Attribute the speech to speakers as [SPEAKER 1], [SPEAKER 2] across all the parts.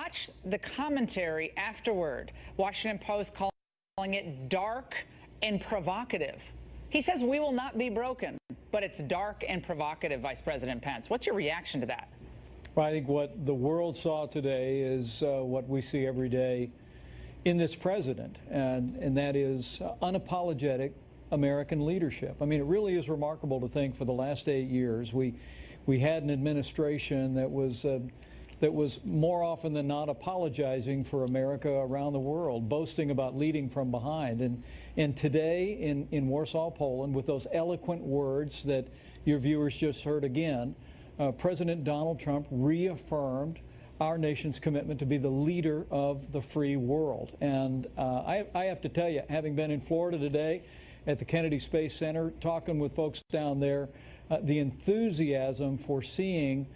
[SPEAKER 1] watch the commentary afterward. Washington Post calling it dark and provocative. He says we will not be broken, but it's dark and provocative, Vice President Pence. What's your reaction to that?
[SPEAKER 2] Well, I think what the world saw today is what we see every day in this president, and that is unapologetic American leadership. I mean, it really is remarkable to think for the last 8 years we had an administration that was more often than not apologizing for America around the world, boasting about leading from behind. And today in Warsaw, Poland, with those eloquent words that your viewers just heard again, President Donald Trump reaffirmed our nation's commitment to be the leader of the free world. And I have to tell you, having been in Florida today at the Kennedy Space Center, talking with folks down there, the enthusiasm for seeing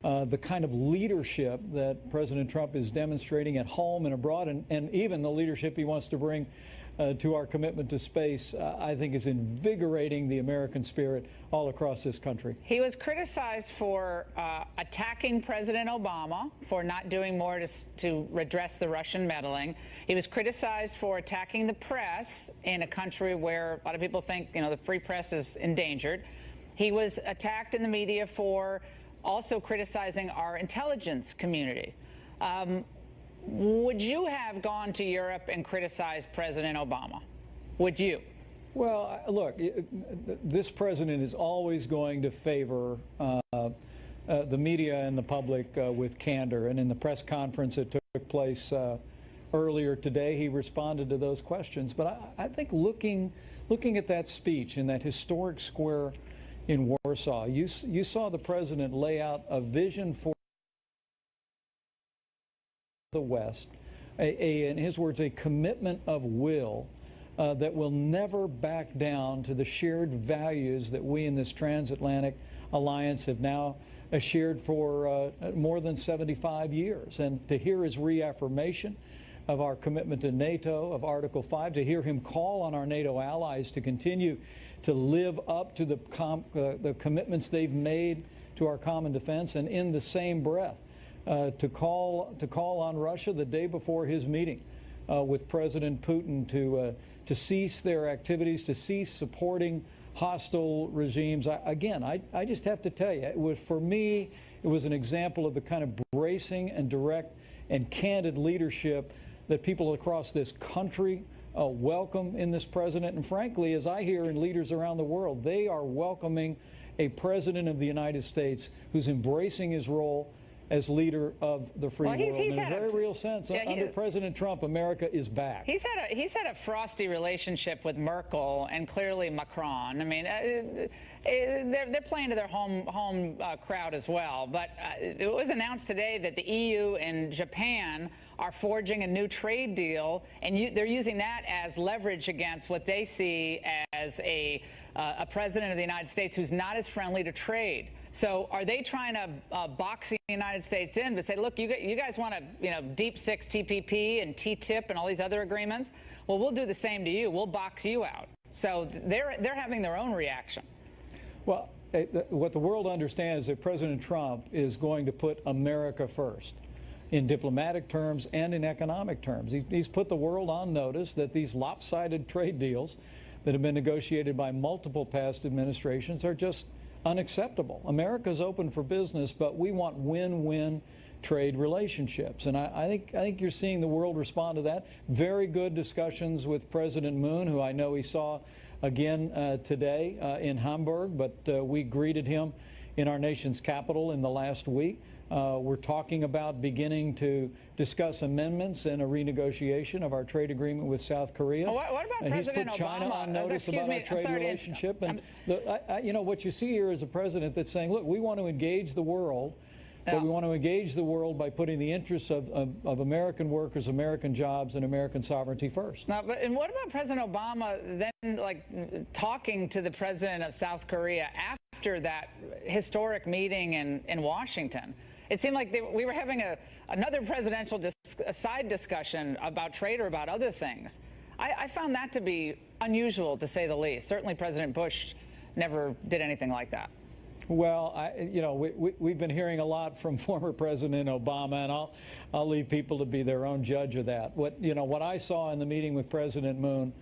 [SPEAKER 2] the kind of leadership that President Trump is demonstrating at home and abroad, and even the leadership he wants to bring to our commitment to space, I think is invigorating the American spirit all across this country.
[SPEAKER 1] He was criticized for attacking President Obama for not doing more to redress the Russian meddling. He was criticized for attacking the press in a country where a lot of people think, the free press is endangered. He was attacked in the media for also criticizing our intelligence community. Would you have gone to Europe and criticized President Obama? Would you?
[SPEAKER 2] Well, look, this president is always going to favor the media and the public with candor. And in the press conference that took place earlier today, he responded to those questions. But I think looking at that speech in that historic square in Warsaw, you saw the president lay out a vision for the West, in his words, a commitment of will that will never back down to the shared values that we in this transatlantic alliance have now shared for more than 75 years. And to hear his reaffirmation of our commitment to NATO, of Article 5, to hear him call on our NATO allies to continue to live up to the commitments they've made to our common defense, and in the same breath, to call on Russia the day before his meeting with President Putin to cease their activities, to cease supporting hostile regimes. I just have to tell you, for me, it was an example of the kind of bracing and direct and candid leadership that people across this country welcome in this president. And frankly, as I hear in leaders around the world, they are welcoming a president of the United States who's embracing his role as leader of the free world. In a very real sense, under President Trump, America is back.
[SPEAKER 1] He's had a frosty relationship with Merkel and clearly Macron. I mean, they're playing to their home crowd as well. But it was announced today that the EU and Japan are forging a new trade deal, and they're using that as leverage against what they see as a president of the United States who's not as friendly to trade. So are they trying to box the United States in to say, look, you guys want to, deep six TPP and TTIP and all these other agreements? Well, we'll do the same to you. We'll box you out. So they're having their own reaction.
[SPEAKER 2] Well, what the world understands is that President Trump is going to put America first in diplomatic terms and in economic terms. He's put the world on notice that these lopsided trade deals that have been negotiated by multiple past administrations are just unacceptable. America's open for business, but we want win-win trade relationships. And I think you're seeing the world respond to that. Very good discussions with President Moon, who I know he saw again today in Hamburg, but we greeted him in our nation's capital in the last week. We're talking about beginning to discuss amendments and a renegotiation of our trade agreement with South Korea.
[SPEAKER 1] Well, what about President
[SPEAKER 2] He's put China
[SPEAKER 1] Obama
[SPEAKER 2] on notice about our trade relationship. And what you see here is a president that's saying, look, we want to engage the world, but we want to engage the world by putting the interests of American workers, American jobs, and American sovereignty first.
[SPEAKER 1] Now, and what about President Obama then, talking to the president of South Korea after that historic meeting in Washington? It seemed like we were having another presidential side discussion about trade or about other things. I found that to be unusual, to say the least. Certainly President Bush never did anything like that.
[SPEAKER 2] Well, we've been hearing a lot from former President Obama, and I'll leave people to be their own judge of that. What I saw in the meeting with President Moon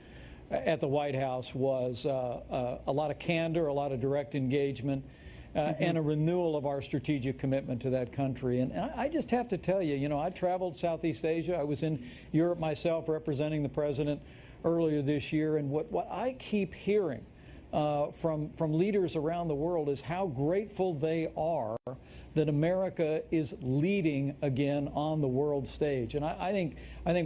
[SPEAKER 2] at the White House was a lot of candor, a lot of direct engagement, and a renewal of our strategic commitment to that country. And I just have to tell you, I traveled Southeast Asia. I was in Europe myself representing the president earlier this year, and what I keep hearing from leaders around the world is how grateful they are that America is leading again on the world stage. And I think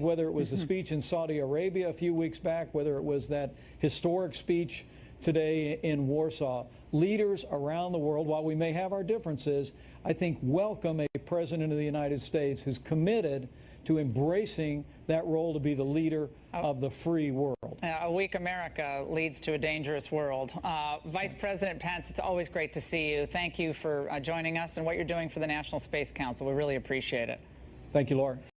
[SPEAKER 2] whether it was the speech in Saudi Arabia a few weeks back, whether it was that historic speech today in Warsaw, leaders around the world, while we may have our differences, I think welcome a president of the United States who's committed to embracing that role to be the leader of the free world.
[SPEAKER 1] A weak America leads to a dangerous world. Vice President Pence, it's always great to see you. Thank you for joining us and what you're doing for the National Space Council. We really appreciate it.
[SPEAKER 2] Thank you, Laura.